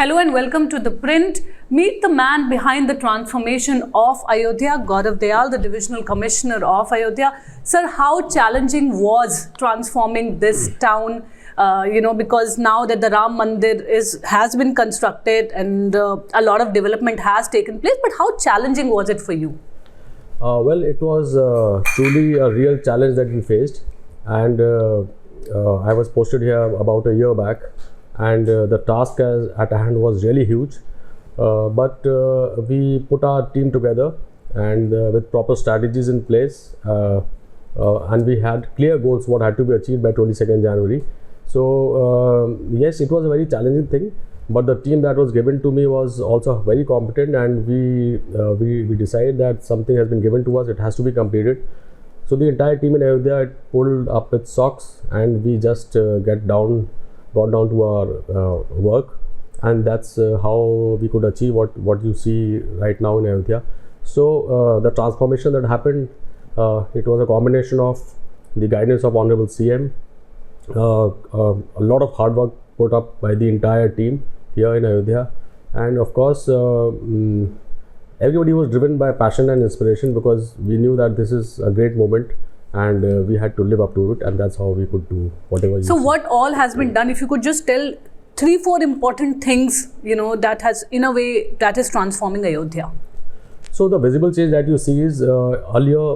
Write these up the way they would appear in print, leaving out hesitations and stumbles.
Hello and welcome to ThePrint. Meet the man behind the transformation of Ayodhya, Gaurav Dayal, the Divisional Commissioner of Ayodhya. Sir, how challenging was transforming this town? Because now that the Ram Mandir has been constructed and a lot of development has taken place, but how challenging was it for you? Well, it was truly a real challenge that we faced, and I was posted here about a year back, and the task at hand was really huge. But we put our team together and with proper strategies in place, and we had clear goals what had to be achieved by 22nd January. So yes, it was a very challenging thing, but the team that was given to me was also very competent, and we decided that something has been given to us, it has to be completed. So the entire team in Ayodhya pulled up its socks, and we just got down to our work, and that's how we could achieve what you see right now in Ayodhya. So the transformation that happened, it was a combination of the guidance of Honorable CM, a lot of hard work put up by the entire team here in Ayodhya, and of course everybody was driven by passion and inspiration, because we knew that this is a great moment and we had to live up to it, and that's how we could do whatever. So what all has been done? If you could just tell 3-4 important things, that has, in a way, that is transforming Ayodhya. So the visible change that you see is earlier,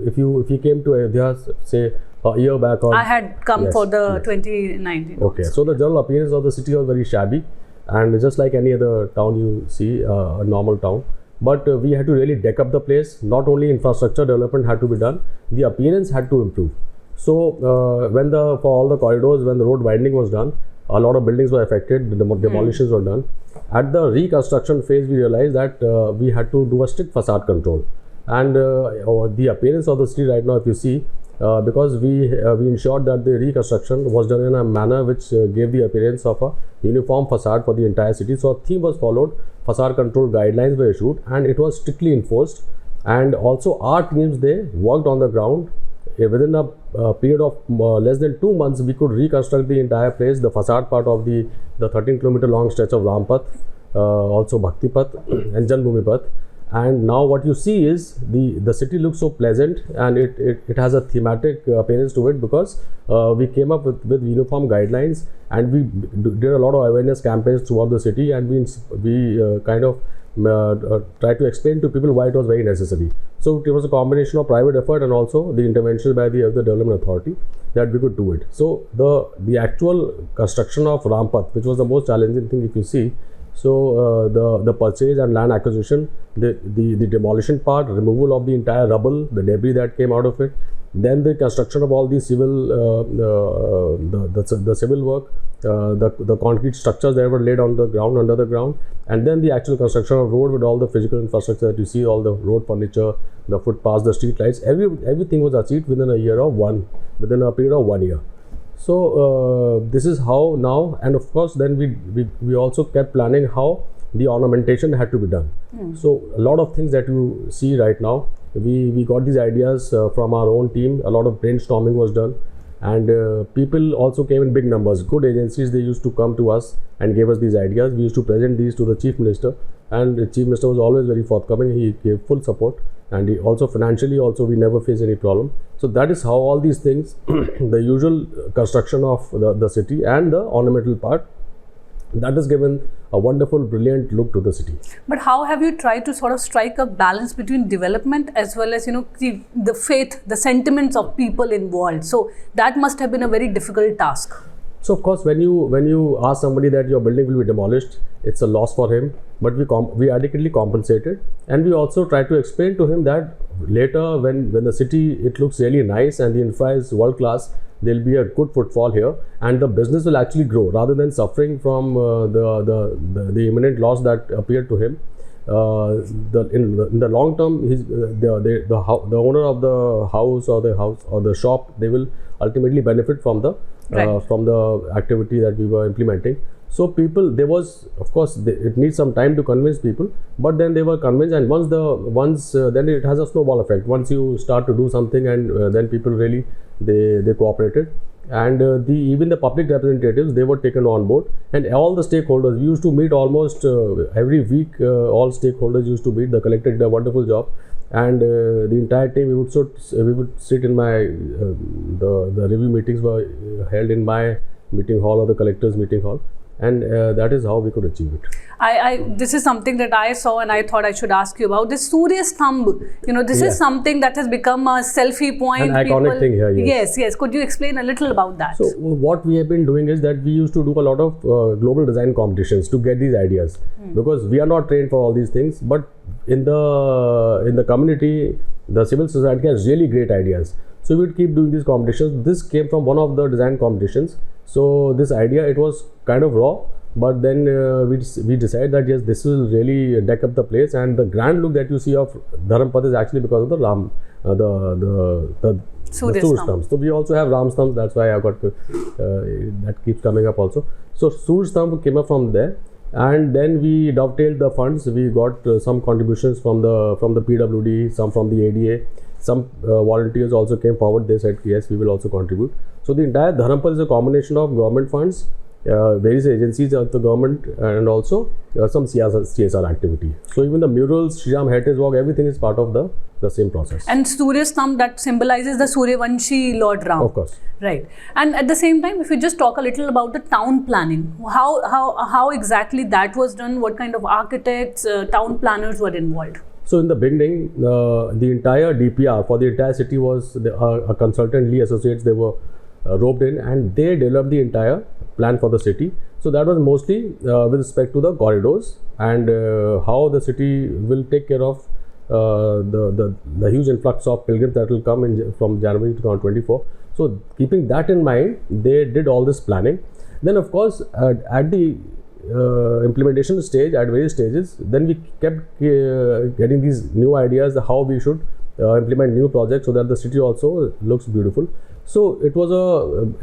if you came to Ayodhya, say a year back, or I had come for the 2019. Okay, so the general appearance of the city was very shabby, and just like any other town you see, a normal town. But we had to really deck up the place. Not only infrastructure development had to be done, the appearance had to improve. So for all the corridors, when the road widening was done, a lot of buildings were affected, the demolitions were done. At the reconstruction phase, we realized that we had to do a strict facade control. And the appearance of the city right now, if you see, because we ensured that the reconstruction was done in a manner which gave the appearance of a uniform facade for the entire city. So a theme was followed, facade control guidelines were issued, and it was strictly enforced. And also our teams, they worked on the ground. Within a period of less than 2 months, we could reconstruct the entire place, the facade part of the 13-kilometer long stretch of Rampath, also Bhakti Path and Janbhoomi Path. And now what you see is the city looks so pleasant, and it has a thematic appearance to it, because we came up with uniform guidelines, and we did a lot of awareness campaigns throughout the city, and we kind of tried to explain to people why it was very necessary. So it was a combination of private effort and also the intervention by the Development Authority that we could do it. So the actual construction of Rampath, which was the most challenging thing, if you see. So the purchase and land acquisition, the demolition part, removal of the entire rubble, the debris that came out of it, then the construction of all the civil, the civil work, the concrete structures that were laid on the ground, under the ground, and then the actual construction of road with all the physical infrastructure that you see, all the road furniture, the footpaths, the street lights, everything was achieved within a period of 1 year. So this is how now, and of course then we also kept planning how the ornamentation had to be done. So a lot of things that you see right now, we got these ideas from our own team. A lot of brainstorming was done, and people also came in big numbers. Good agencies, they used to come to us and gave us these ideas. We used to present these to the Chief Minister, and the Chief Minister was always very forthcoming. He gave full support, and he also financially also we never faced any problem. So that is how all these things, the usual construction of the city and the ornamental part, that has given a wonderful, brilliant look to the city. But how have you tried to sort of strike a balance between development as well as the faith, the sentiments of people involved? So that must have been a very difficult task. So of course, when you ask somebody that your building will be demolished, it's a loss for him. But we adequately compensated, and we also try to explain to him that later, when the city, it looks really nice and the infra is world class, there will be a good footfall here, and the business will actually grow rather than suffering from the imminent loss that appeared to him. In the long term, the owner of the house or the shop, they will ultimately benefit from the activity that we were implementing. So people, of course, it needs some time to convince people, but then they were convinced, and then it has a snowball effect. Once you start to do something, and then people really they cooperated, and even the public representatives, they were taken on board, and all the stakeholders. We used to meet almost every week. All stakeholders used to meet. The collector did a wonderful job, and the entire team, we would sit in my the review meetings were held in my meeting hall or the collector's meeting hall, and that is how we could achieve it. This is something that I saw and I thought I should ask you about. This Surya's thumb, this is something that has become a selfie point. An iconic thing here, yes. Yes. Could you explain a little about that? So what we have been doing is that we used to do a lot of global design competitions to get these ideas, because we are not trained for all these things, but in the community, the civil society has really great ideas. So we would keep doing these competitions. This came from one of the design competitions. So this idea, it was kind of raw, but then we decided that yes, this will really deck up the place, and the grand look that you see of Dharampat is actually because of the Ram, the Surya stamps. So we also have Ram stamps. That's why I got that keeps coming up also. So Surya stamp came up from there, and then we dovetailed the funds. We got some contributions from the PWD, some from the ADA. Some volunteers also came forward. They said yes, we will also contribute. So the entire Dharampat is a combination of government funds, various agencies of the government, and also some CSR activity. So even the murals, Shri Ram Heritage Walk, everything is part of the same process. And Surya's thumb, that symbolizes the Suryavanshi Lord Ram. Of course. Right. And at the same time, if you just talk a little about the town planning, how exactly that was done, what kind of architects, town planners were involved? So in the beginning, the entire DPR for the entire city was a consultant, Lee Associates. They were roped in, and they developed the entire plan for the city. So that was mostly with respect to the corridors and how the city will take care of the huge influx of pilgrims that will come in from January 2024. So keeping that in mind, they did all this planning. Then of course at the implementation stage, at various stages, then we kept getting these new ideas how we should implement new projects so that the city also looks beautiful. So it was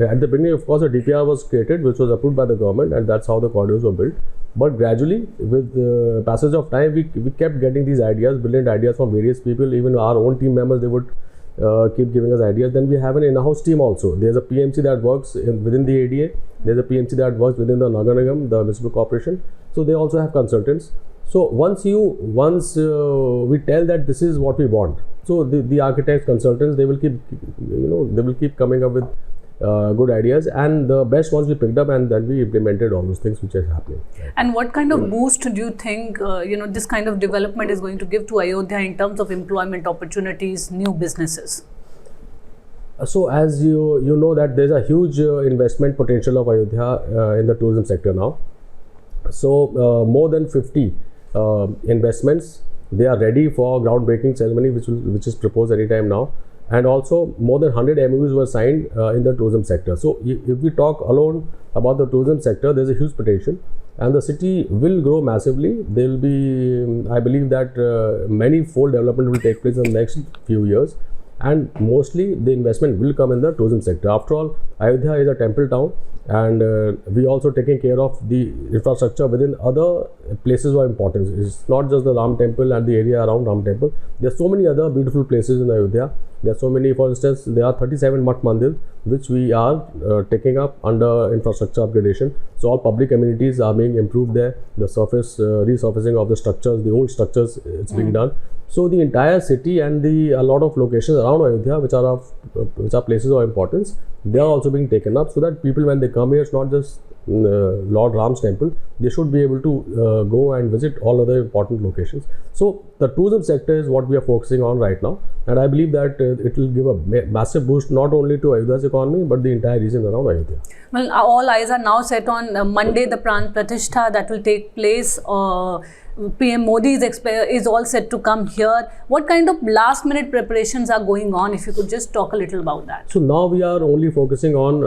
at the beginning, of course, a DPR was created, which was approved by the government, and that's how the corridors were built. But gradually, with the passage of time, we kept getting these ideas, brilliant ideas from various people. Even our own team members, they would keep giving us ideas. Then we have an in-house team also. There's a PMC that works within the ADA. There's a PMC that works within the Nagar Nigam, the municipal corporation. So they also have consultants. So once we tell that this is what we want, so the architects, consultants, they will keep coming up with good ideas, and the best ones we picked up, and then we implemented all those things which is happening. And what kind of boost do you think this kind of development is going to give to Ayodhya in terms of employment opportunities, new businesses? So as you know that there's a huge investment potential of Ayodhya in the tourism sector now. So more than 50 investments, they are ready for groundbreaking ceremony, which is proposed anytime now. And also more than 100 MOUs were signed in the tourism sector. So if we talk alone about the tourism sector, there's a huge potential, and the city will grow massively. There will be, I believe that many fold development will take place in the next few years, and mostly the investment will come in the tourism sector. After all, Ayodhya is a temple town, and we also taking care of the infrastructure within other places of importance. It's not just the Ram temple and the area around Ram temple. There are so many other beautiful places in Ayodhya. There are so many, for instance, there are 37 Mat Mandir which we are taking up under infrastructure upgradation. So all public amenities are being improved there. The resurfacing of the structures, the old structures, it's being done. So the entire city and a lot of locations around Ayodhya which are places of importance, they are also being taken up, so that people, when they come here, it's not just Lord Ram's temple, they should be able to go and visit all other important locations. So the tourism sector is what we are focusing on right now, and I believe that it will give a massive boost not only to Ayodhya's economy but the entire region around Ayodhya. Well, all eyes are now set on Monday, the pran pratistha that will take place. PM Modi is all set to come here. What kind of last minute preparations are going on? If you could just talk a little about that. So now we are only focusing on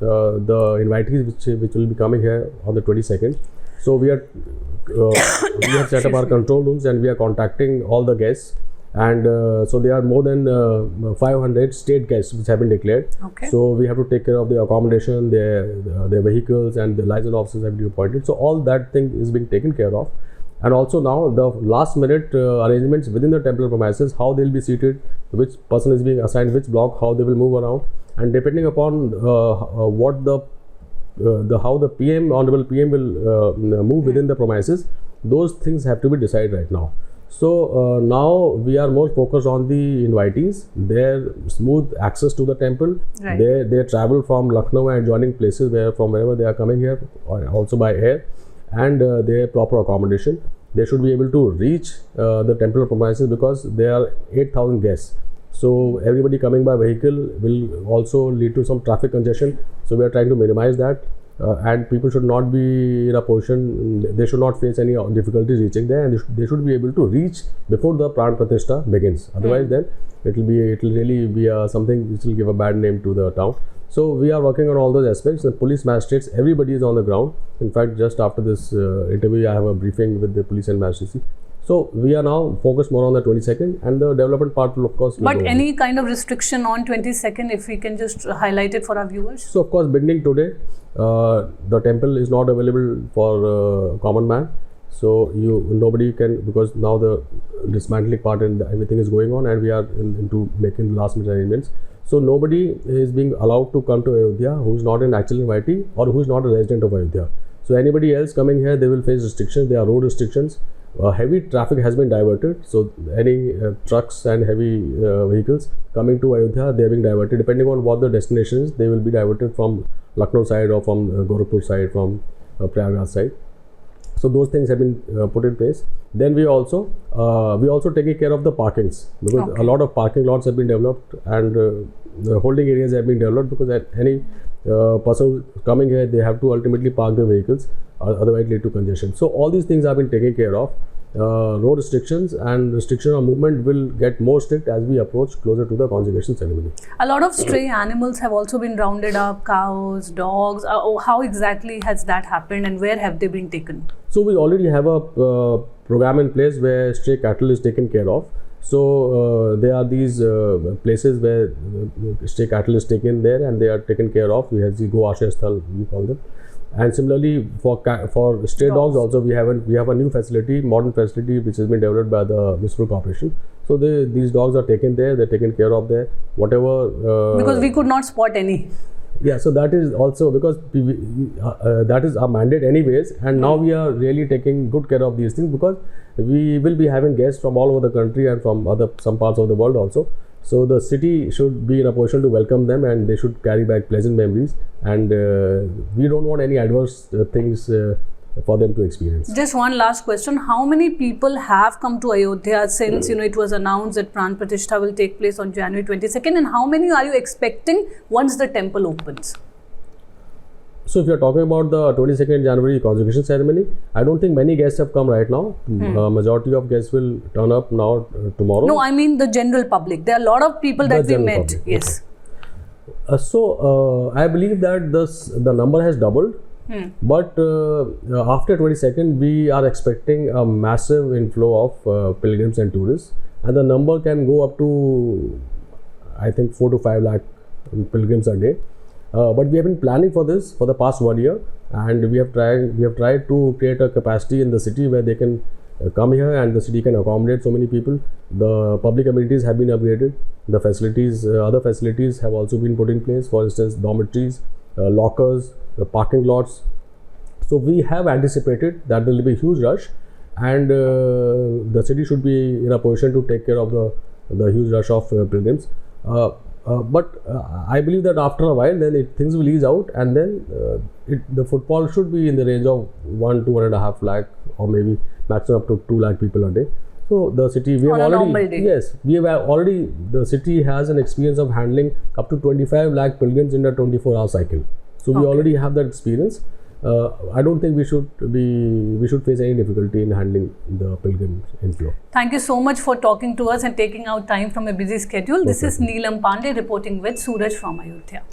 the invitees which will be coming here on the 22nd. So we have set up our control rooms, and we are contacting all the guests. And so there are more than 500 state guests which have been declared. Okay. So we have to take care of the accommodation, their vehicles, and the license officers have been appointed. So all that thing is being taken care of. And also now the last minute arrangements within the temple premises, how they will be seated, which person is being assigned which block, how they will move around. and depending upon what how the PM, Honorable PM will move within the premises, those things have to be decided right now. So now we are more focused on the invitees, their smooth access to the temple, Right. their travel from Lucknow and adjoining places from wherever they are coming here, or also by air, and their proper accommodation. They should be able to reach the temple premises because there are 8,000 guests. So everybody coming by vehicle will also lead to some traffic congestion. So we are trying to minimize that. And people should not be in a position, they should not face any difficulties reaching there, and they should be able to reach before the pran pratistha begins. Otherwise, then it will really be something which will give a bad name to the town. So we are working on all those aspects. The police magistrates, everybody is on the ground. In fact, just after this interview, I have a briefing with the police and magistracy. So we are now focused more on the 22nd, and the development part will of course. But any kind of restriction on 22nd, if we can just highlight it for our viewers? So of course, beginning today, the temple is not available for common man. So nobody can, because now the dismantling part and everything is going on, and we are into making the last minute arrangements. So nobody is being allowed to come to Ayodhya who is not an actual invitee or who is not a resident of Ayodhya. So anybody else coming here, they will face restrictions. There are road restrictions. Heavy traffic has been diverted. So any trucks and heavy vehicles coming to Ayodhya, they are being diverted. Depending on what the destination is, they will be diverted from Lucknow side or from Gorakhpur side, from Prayagraj side. So those things have been put in place. Then we also taking care of the parkings, because a lot of parking lots have been developed, and the holding areas have been developed, because any person coming here, they have to ultimately park their vehicles, otherwise lead to congestion. So all these things have been taken care of. Road restrictions and restriction of movement will get more strict as we approach closer to the consecration ceremony. A lot of stray animals have also been rounded up, cows, dogs. How exactly has that happened, and where have they been taken? So we already have a program in place where stray cattle is taken care of. So there are these places where stray cattle is taken there, and they are taken care of. We have the Go Ashray Sthal, we call them. And similarly for stray dogs also, we have a new facility, modern facility, which has been developed by the Municipal Corporation. So these dogs are taken there, they're taken care of there, whatever. Because we could not spot any. Yeah, so that is also because that is our mandate anyways, and now we are really taking good care of these things, because we will be having guests from all over the country and from some parts of the world also. So the city should be in a position to welcome them, and they should carry back pleasant memories, and we don't want any adverse things for them to experience. Just one last question. How many people have come to Ayodhya since it was announced that Pran Pratistha will take place on January 22nd, and how many are you expecting once the temple opens? So if you are talking about the 22nd January consecration ceremony, I don't think many guests have come right now. Majority of guests will turn up now tomorrow. No, I mean the general public. There are a lot of people that we met. Public. Yes. Okay. So I believe that the number has doubled. But after 22nd, we are expecting a massive inflow of pilgrims and tourists, and the number can go up to, I think, 4 to 5 lakh pilgrims a day. But we have been planning for this for the past 1 year, and we have tried to create a capacity in the city where they can come here and the city can accommodate so many people. The public amenities have been upgraded. The facilities, other facilities have also been put in place. For instance, dormitories, lockers, the parking lots. So we have anticipated that there will be a huge rush, and the city should be in a position to take care of the huge rush of pilgrims. But I believe that after a while, then things will ease out, and then the footfall should be in the range of 1 to 1.5 lakh, or maybe maximum up to 2 lakh people a day. So the city, we have already, yes, we have already, the city has an experience of handling up to 25 lakh pilgrims in a 24-hour cycle. So we already have that experience. I don't think we should face any difficulty in handling the pilgrim inflow. Thank you so much for talking to us and taking out time from a busy schedule. This is Neelam Pandey reporting with Suraj from Ayodhya.